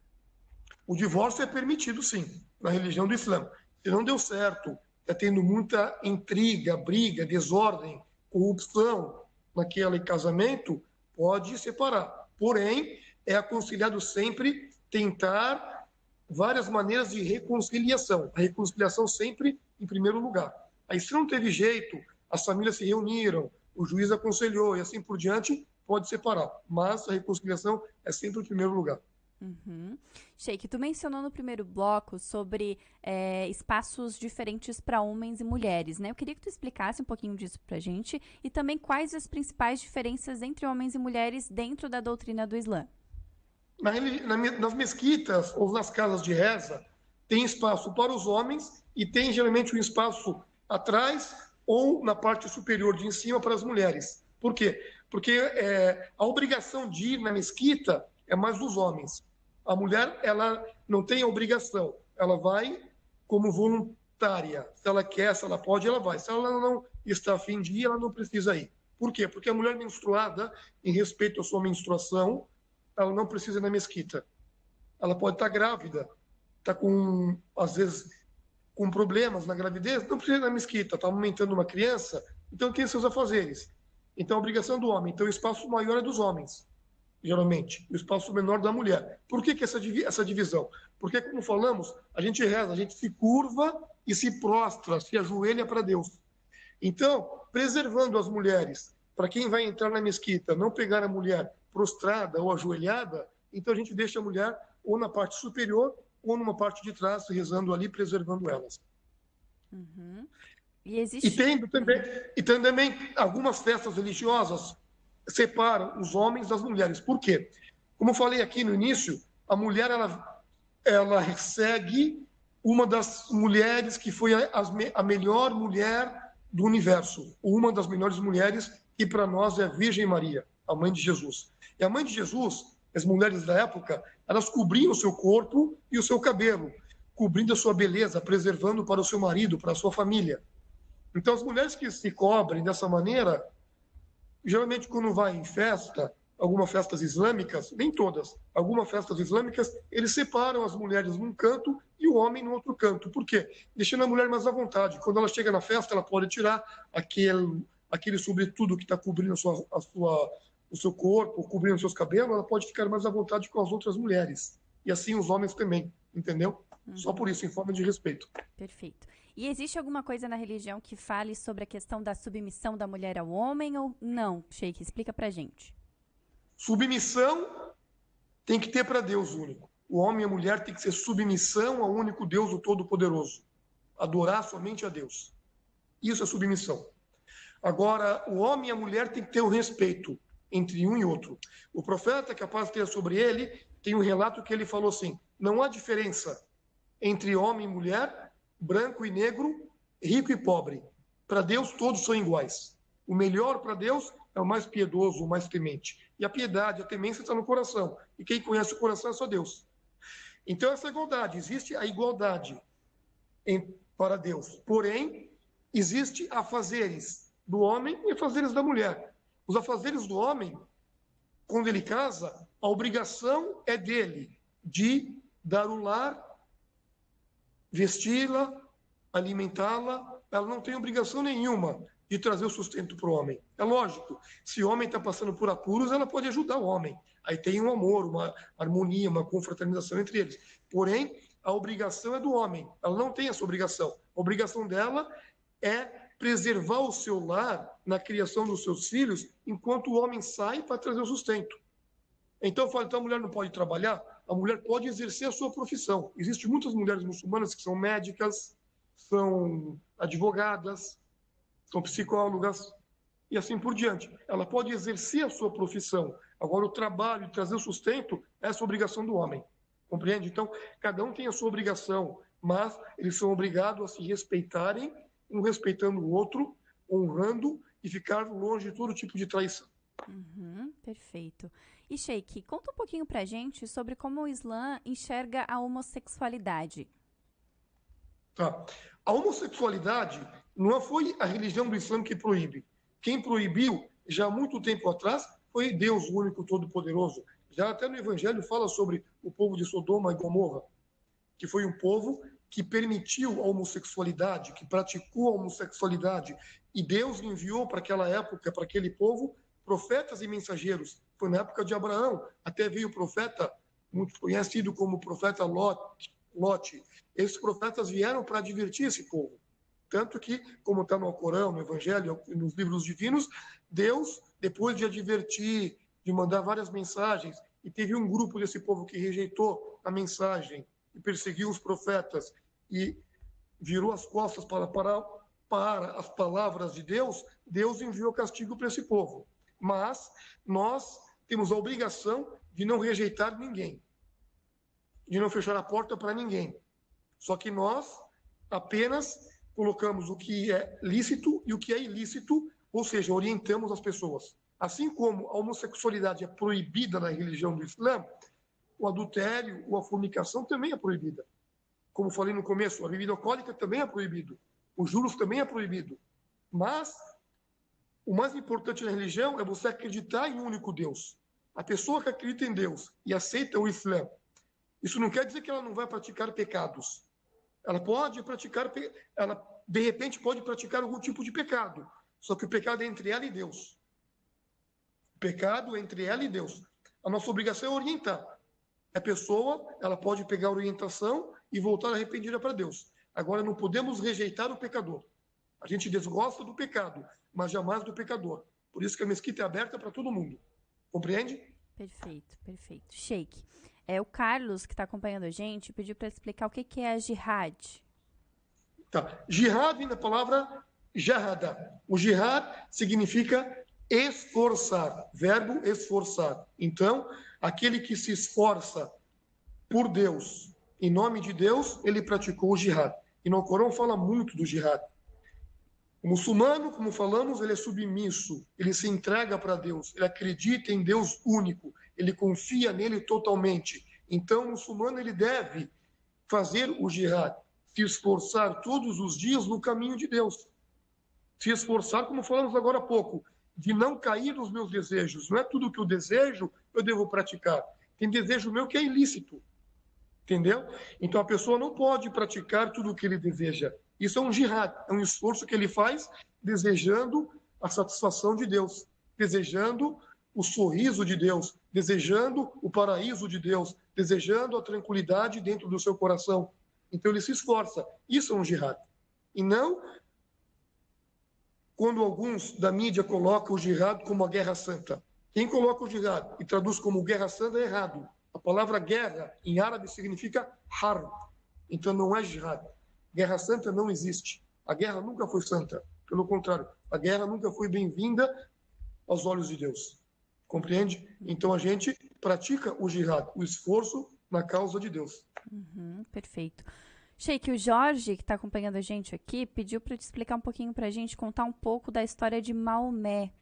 O divórcio é permitido, sim, na religião do Islã. Se não deu certo, está tendo muita intriga, briga, desordem, corrupção naquele casamento, pode separar. Porém, é aconselhado sempre tentar várias maneiras de reconciliação. A reconciliação sempre em primeiro lugar. Aí, se não teve jeito, as famílias se reuniram, o juiz aconselhou e assim por diante, pode separar. Mas a reconciliação é sempre em primeiro lugar. Sheik, tu mencionou no primeiro bloco sobre espaços diferentes para homens e mulheres, né? Eu queria que tu explicasse um pouquinho disso pra gente e também quais as principais diferenças entre homens e mulheres dentro da doutrina do Islã. Nas mesquitas ou nas casas de reza, tem espaço para os homens e tem geralmente um espaço atrás ou na parte superior de em cima para as mulheres. Por quê? Porque a obrigação de ir na mesquita é mais dos homens. A mulher, ela não tem a obrigação. Ela vai como voluntária. Se ela quer, se ela pode, ela vai. Se ela não está a fim de ir, ela não precisa ir. Por quê? Porque a mulher menstruada, em respeito à sua menstruação, ela não precisa ir na mesquita. Ela pode estar grávida, está com, às vezes, com problemas na gravidez, não precisa ir na mesquita, está amamentando uma criança, então tem seus afazeres. Então, a obrigação do homem. Então, o espaço maior é dos homens, geralmente. O espaço menor da mulher. Por que essa divisão? Porque, como falamos, a gente reza, a gente se curva e se prostra, se ajoelha para Deus. Então, preservando as mulheres, para quem vai entrar na mesquita, não pegar a mulher prostrada ou ajoelhada, então a gente deixa a mulher ou na parte superior ou numa parte de trás, rezando ali, preservando elas. E tem também algumas festas religiosas separam os homens das mulheres. Por quê? Como eu falei aqui no início, a mulher ela segue uma das mulheres que foi a melhor mulher do universo, uma das melhores mulheres, que para nós é a Virgem Maria, a mãe de Jesus. E a mãe de Jesus, as mulheres da época, elas cobriam o seu corpo e o seu cabelo, cobrindo a sua beleza, preservando para o seu marido, para a sua família. Então, as mulheres que se cobrem dessa maneira, geralmente quando vai em festa, algumas festas islâmicas, nem todas, algumas festas islâmicas, eles separam as mulheres num canto e o homem no outro canto. Por quê? Deixando a mulher mais à vontade. Quando ela chega na festa, ela pode tirar aquele sobretudo que está cobrindo o seu corpo, cobrindo os seus cabelos, ela pode ficar mais à vontade com as outras mulheres. E assim os homens também, entendeu? Só por isso, em forma de respeito. Perfeito. E existe alguma coisa na religião que fale sobre a questão da submissão da mulher ao homem ou não? Sheik, explica pra gente. Submissão tem que ter para Deus único. O homem e a mulher tem que ser submissão ao único Deus, o Todo-Poderoso. Adorar somente a Deus. Isso é submissão. Agora, o homem e a mulher tem que ter o respeito entre um e outro. O profeta, que a paz esteja sobre ele, tem um relato que ele falou assim: não há diferença entre homem e mulher, branco e negro, rico e pobre. Para Deus, todos são iguais. O melhor para Deus é o mais piedoso, o mais temente. E a piedade, a temência está no coração. E quem conhece o coração é só Deus. Então, essa igualdade, existe a igualdade para Deus. Porém, existe afazeres do homem e afazeres da mulher. Os afazeres do homem, quando ele casa, a obrigação é dele de dar o lar, vesti-la, alimentá-la. Ela não tem obrigação nenhuma de trazer o sustento para o homem. É lógico, se o homem está passando por apuros, ela pode ajudar o homem. Aí tem um amor, uma harmonia, uma confraternização entre eles. Porém, a obrigação é do homem. Ela não tem essa obrigação. A obrigação dela é preservar o seu lar na criação dos seus filhos, enquanto o homem sai para trazer o sustento. Então, eu falo, então a mulher não pode trabalhar? A mulher pode exercer a sua profissão. Existem muitas mulheres muçulmanas que são médicas, são advogadas, são psicólogas e assim por diante. Ela pode exercer a sua profissão. Agora, o trabalho, trazer o sustento, é essa obrigação do homem. Compreende? Então, cada um tem a sua obrigação, mas eles são obrigados a se respeitarem, um respeitando o outro, honrando e ficar longe de todo tipo de traição. Perfeito. E Sheik, conta um pouquinho pra gente sobre como o Islã enxerga a homossexualidade. Tá. A homossexualidade não foi a religião do Islã que proíbe. Quem proibiu, já há muito tempo atrás, foi Deus, o único todo-poderoso. Já até no Evangelho fala sobre o povo de Sodoma e Gomorra, que foi um povo que permitiu a homossexualidade, que praticou a homossexualidade. E Deus enviou para aquela época, para aquele povo, profetas e mensageiros. Foi na época de Abraão. Até veio o profeta, muito conhecido como profeta Lot. Esses profetas vieram para advertir esse povo. Tanto que, como está no Alcorão, no Evangelho, nos livros divinos, Deus, depois de advertir, de mandar várias mensagens, e teve um grupo desse povo que rejeitou a mensagem e perseguiu os profetas e virou as costas para as palavras de Deus, Deus enviou castigo para esse povo. Mas nós temos a obrigação de não rejeitar ninguém, de não fechar a porta para ninguém. Só que nós apenas colocamos o que é lícito e o que é ilícito, ou seja, orientamos as pessoas. Assim como a homossexualidade é proibida na religião do Islã, o adultério ou a fornicação também é proibida. Como falei no começo, a bebida alcoólica também é proibido, os juros também é proibido. Mas o mais importante na religião é você acreditar em um único Deus. A pessoa que acredita em Deus e aceita o Islã, isso não quer dizer que ela não vai praticar pecados. Ela pode praticar, ela de repente pode praticar algum tipo de pecado, só que o pecado é entre ela e Deus. O pecado é entre ela e Deus. A nossa obrigação é orientar. A pessoa, ela pode pegar a orientação e voltar arrependida para Deus. Agora, não podemos rejeitar o pecador. A gente desgosta do pecado, mas jamais do pecador. Por isso que a mesquita é aberta para todo mundo. Compreende? Perfeito, perfeito. Sheik, o Carlos, que está acompanhando a gente, pediu para explicar o que é a jihad. Tá. Jihad vem da palavra jahada. O jihad significa esforçar, verbo esforçar. Então, aquele que se esforça por Deus, em nome de Deus, ele praticou o jihad. E no Alcorão fala muito do jihad. O muçulmano, como falamos, ele é submisso, ele se entrega para Deus, ele acredita em Deus único, ele confia nele totalmente. Então, o muçulmano ele deve fazer o jihad, se esforçar todos os dias no caminho de Deus. Se esforçar, como falamos agora há pouco, de não cair nos meus desejos. Não é tudo que eu desejo, eu devo praticar. Tem desejo meu que é ilícito. Entendeu? Então, a pessoa não pode praticar tudo o que ele deseja. Isso é um jihad, é um esforço que ele faz desejando a satisfação de Deus, desejando o sorriso de Deus, desejando o paraíso de Deus, desejando a tranquilidade dentro do seu coração. Então ele se esforça. Isso é um jihad. E não quando alguns da mídia colocam o jihad como a guerra santa. Quem coloca o jihad e traduz como guerra santa é errado. A palavra guerra em árabe significa harb. Então não é jihad. Guerra santa não existe. A guerra nunca foi santa. Pelo contrário, a guerra nunca foi bem-vinda aos olhos de Deus. Compreende? Então a gente pratica o jihad, o esforço na causa de Deus. Perfeito. Sheik, o Jorge, que está acompanhando a gente aqui, pediu para te explicar um pouquinho para a gente, contar um pouco da história de Maomé.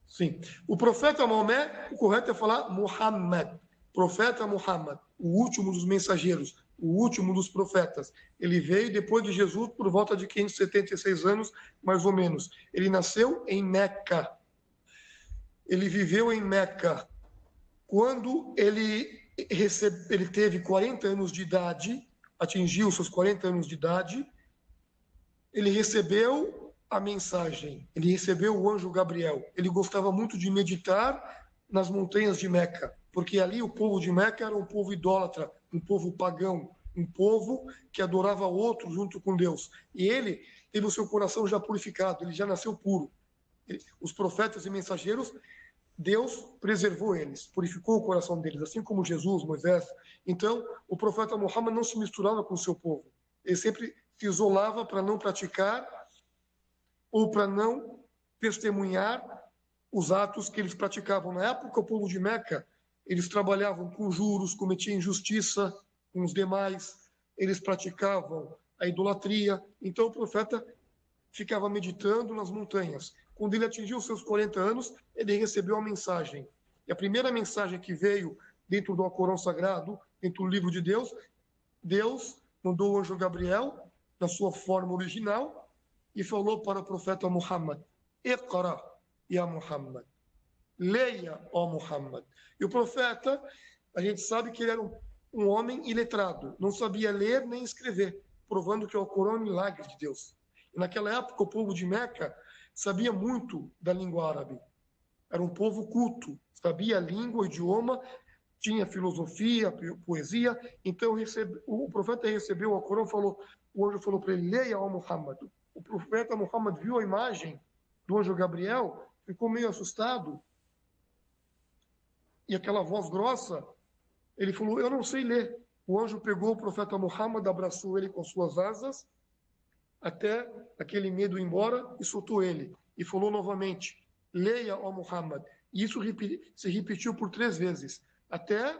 Sim. O profeta Maomé, o correto é falar Muhammad. Profeta Muhammad, o último dos mensageiros, o último dos profetas. Ele veio depois de Jesus por volta de 576 anos, mais ou menos. Ele nasceu em Meca. Ele viveu em Meca. Quando ele teve 40 anos de idade, atingiu seus 40 anos de idade, ele recebeu a mensagem, ele recebeu o anjo Gabriel. Ele gostava muito de meditar nas montanhas de Meca, porque ali o povo de Meca era um povo idólatra, um povo pagão, um povo que adorava outro junto com Deus. E ele teve o seu coração já purificado, ele já nasceu puro. Os profetas e mensageiros, Deus preservou eles, purificou o coração deles, assim como Jesus, Moisés. Então, o profeta Muhammad não se misturava com o seu povo. Ele sempre se isolava para não praticar ou para não testemunhar os atos que eles praticavam. Na época, o povo de Meca, eles trabalhavam com juros, cometiam injustiça com os demais, eles praticavam a idolatria. Então, o profeta ficava meditando nas montanhas. Quando ele atingiu seus 40 anos, ele recebeu a mensagem. E a primeira mensagem que veio dentro do Alcorão Sagrado, dentro do livro de Deus, Deus mandou o anjo Gabriel, na sua forma original, e falou para o profeta Muhammad, Iqra, ya Muhammad. Leia, ó Muhammad. E o profeta, a gente sabe que ele era um homem iletrado, não sabia ler nem escrever, provando que o Alcorão é um milagre de Deus. E naquela época, o povo de Meca sabia muito da língua árabe. Era um povo culto, sabia a língua, o idioma, tinha filosofia, poesia. Então o profeta recebeu o Alcorão, o anjo falou para ele, leia ao Muhammad. O profeta Muhammad viu a imagem do anjo Gabriel, ficou meio assustado. E aquela voz grossa, ele falou, eu não sei ler. O anjo pegou o profeta Muhammad, abraçou ele com suas asas, até aquele medo ir embora, e soltou ele. E falou novamente, leia, ó Muhammad. E isso se repetiu por 3 vezes, até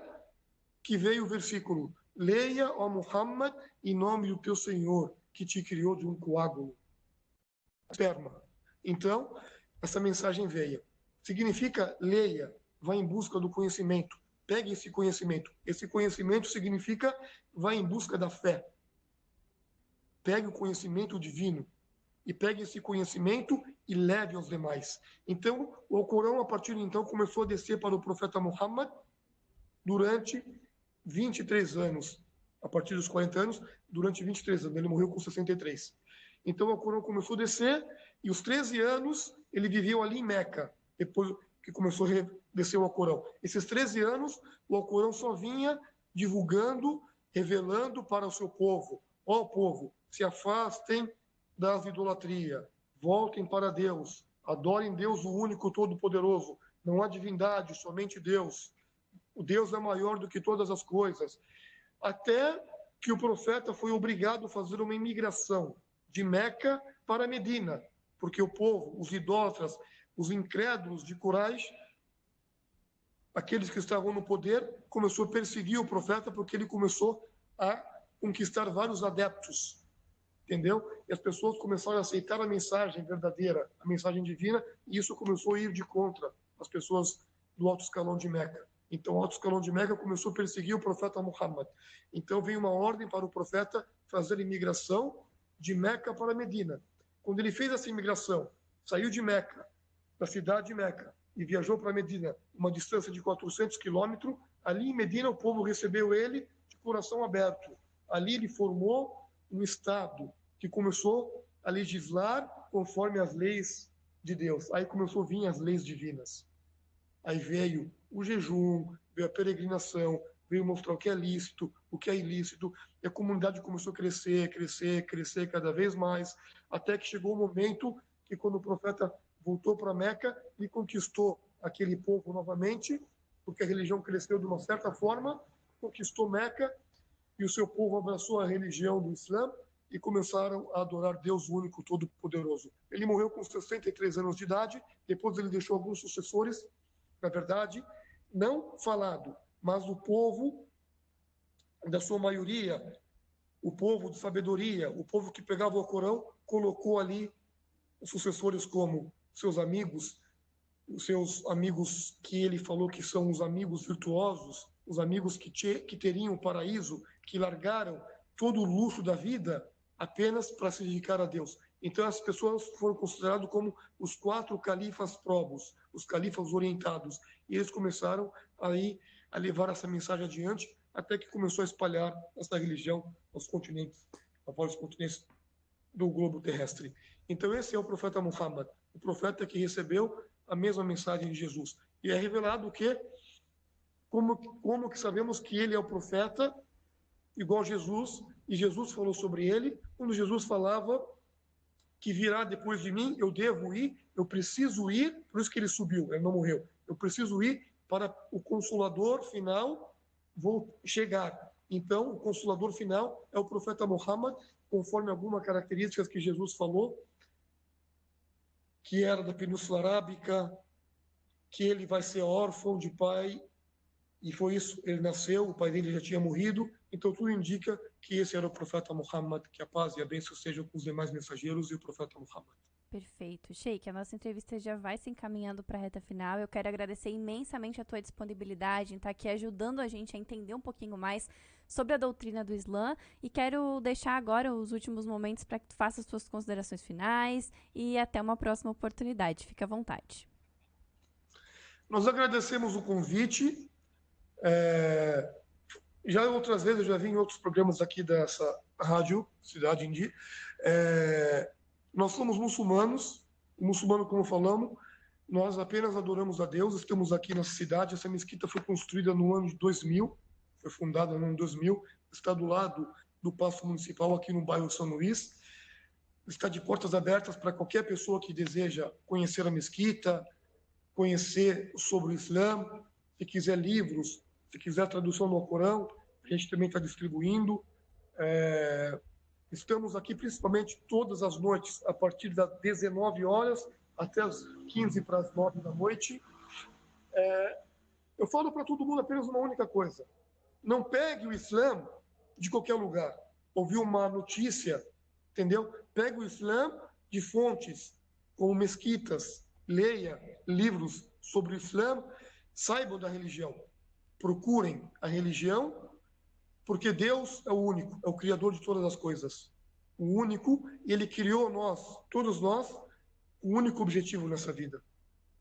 que veio o versículo, leia, ó Muhammad, em nome do teu Senhor, que te criou de um coágulo, esperma. Então, essa mensagem veio. Significa, leia, vá em busca do conhecimento, pegue esse conhecimento. Esse conhecimento significa, vá em busca da fé. Pegue o conhecimento divino e pegue esse conhecimento e leve aos demais. Então, o Alcorão, a partir de então, começou a descer para o profeta Muhammad durante 23 anos. A partir dos 40 anos, durante 23 anos. Ele morreu com 63. Então, o Alcorão começou a descer e os 13 anos ele viveu ali em Meca, depois que começou a descer o Alcorão. Esses 13 anos, o Alcorão só vinha divulgando, revelando para o seu povo. Ó povo, se afastem das idolatrias, voltem para Deus, adorem Deus o único, todo-poderoso. Não há divindade, somente Deus. O Deus é maior do que todas as coisas. Até que o profeta foi obrigado a fazer uma imigração de Meca para Medina, porque o povo, os idólatras, os incrédulos de Quraish, aqueles que estavam no poder, começou a perseguir o profeta porque ele começou a conquistar vários adeptos, entendeu? E as pessoas começaram a aceitar a mensagem verdadeira, a mensagem divina, e isso começou a ir de contra as pessoas do alto escalão de Meca. Então, o alto escalão de Meca começou a perseguir o profeta Muhammad. Então, veio uma ordem para o profeta fazer a imigração de Meca para Medina. Quando ele fez essa imigração, saiu de Meca, da cidade de Meca, e viajou para Medina, uma distância de 400 quilômetros, ali em Medina o povo recebeu ele de coração aberto. Ali ele formou um Estado que começou a legislar conforme as leis de Deus. Aí começou a vir as leis divinas. Aí veio o jejum, veio a peregrinação, veio mostrar o que é lícito, o que é ilícito, e a comunidade começou a crescer, crescer, crescer cada vez mais, até que chegou o momento que, quando o profeta voltou para Meca, ele conquistou aquele povo novamente, porque a religião cresceu de uma certa forma, conquistou Meca, e o seu povo abraçou a religião do Islã e começaram a adorar Deus único, todo-poderoso. Ele morreu com 63 anos de idade, depois ele deixou alguns sucessores, na verdade, não falado, mas o povo, da sua maioria, o povo de sabedoria, o povo que pegava o Corão, colocou ali os sucessores como seus amigos, os seus amigos que ele falou que são os amigos virtuosos, os amigos que teriam o paraíso, que largaram todo o luxo da vida apenas para se dedicar a Deus. Então, as pessoas foram consideradas como os 4 califas probos, os califas orientados. E eles começaram aí a levar essa mensagem adiante, até que começou a espalhar essa religião aos continentes, a vários continentes do globo terrestre. Então, esse é o profeta Muhammad, o profeta que recebeu a mesma mensagem de Jesus. E é revelado que, como que sabemos que ele é o profeta, igual Jesus, e Jesus falou sobre ele, quando Jesus falava que virá depois de mim, eu devo ir, eu preciso ir, por isso que ele subiu, ele não morreu, eu preciso ir para o Consolador final vou chegar. Então, o Consolador final é o profeta Muhammad, conforme algumas características que Jesus falou, que era da Península Arábica, que ele vai ser órfão de pai, e foi isso, ele nasceu, o pai dele já tinha morrido, então tudo indica que esse era o profeta Muhammad, que a paz e a bênção sejam com os demais mensageiros e o profeta Muhammad. Perfeito. Sheik, a nossa entrevista já vai se encaminhando para a reta final. Eu quero agradecer imensamente a tua disponibilidade em estar aqui ajudando a gente a entender um pouquinho mais sobre a doutrina do Islã, e quero deixar agora os últimos momentos para que tu faça as tuas considerações finais e até uma próxima oportunidade. Fica à vontade. Nós agradecemos o convite. Já outras vezes, eu já vi em outros programas aqui dessa rádio, Cidade Indi. Nós somos muçulmanos, o muçulmano, como falamos, nós apenas adoramos a Deus, estamos aqui nessa cidade, essa mesquita foi construída no ano de 2000, foi fundada no ano de 2000, está do lado do Paço Municipal, aqui no bairro São Luís, está de portas abertas para qualquer pessoa que deseja conhecer a mesquita, conhecer sobre o Islã, se quiser livros, se quiser tradução do Alcorão, a gente também está distribuindo. Estamos aqui principalmente todas as noites, a partir das 19 horas até as 15 para as 9 da noite. Eu falo para todo mundo apenas uma única coisa. Não pegue o Islã de qualquer lugar. Ouviu uma notícia, entendeu? Pegue o Islã de fontes como mesquitas, leia livros sobre o Islã, saibam da religião. Procurem a religião, porque Deus é o único, é o Criador de todas as coisas. O único, e Ele criou nós, todos nós, o único objetivo nessa vida.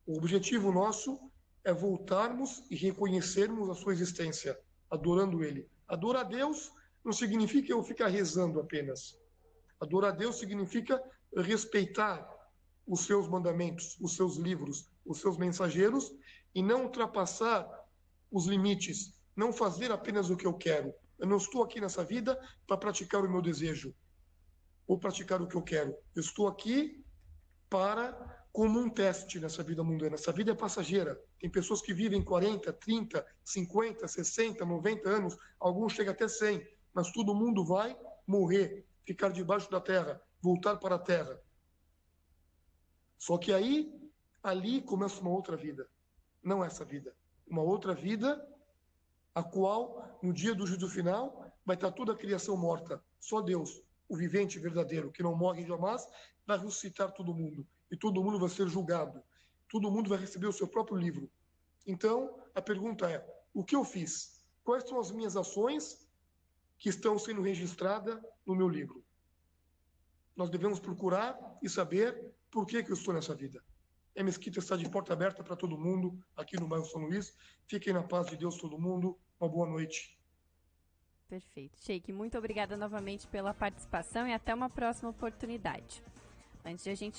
O objetivo nosso é voltarmos e reconhecermos a sua existência, adorando Ele. Adorar a Deus não significa eu ficar rezando apenas. Adorar a Deus significa respeitar os seus mandamentos, os seus livros, os seus mensageiros, e não ultrapassar os limites, não fazer apenas o que eu quero. Eu não estou aqui nessa vida para praticar o meu desejo ou praticar o que eu quero. Eu estou aqui como um teste nessa vida mundana. Essa vida é passageira. Tem pessoas que vivem 40, 30, 50, 60, 90 anos, alguns chegam até 100, mas todo mundo vai morrer, ficar debaixo da terra, voltar para a terra. Só que ali começa uma outra vida, não essa vida. uma outra vida, a qual, no dia do juízo final, vai estar toda a criação morta. Só Deus, o vivente verdadeiro, que não morre jamais, vai ressuscitar todo mundo. E todo mundo vai ser julgado. Todo mundo vai receber o seu próprio livro. Então, a pergunta é, o que eu fiz? Quais são as minhas ações que estão sendo registradas no meu livro? Nós devemos procurar e saber por que eu estou nessa vida. A Mesquita está de porta aberta para todo mundo, aqui no bairro São Luís. Fiquem na paz de Deus todo mundo. Uma boa noite. Perfeito. Sheik, muito obrigada novamente pela participação e até uma próxima oportunidade. Antes de a gente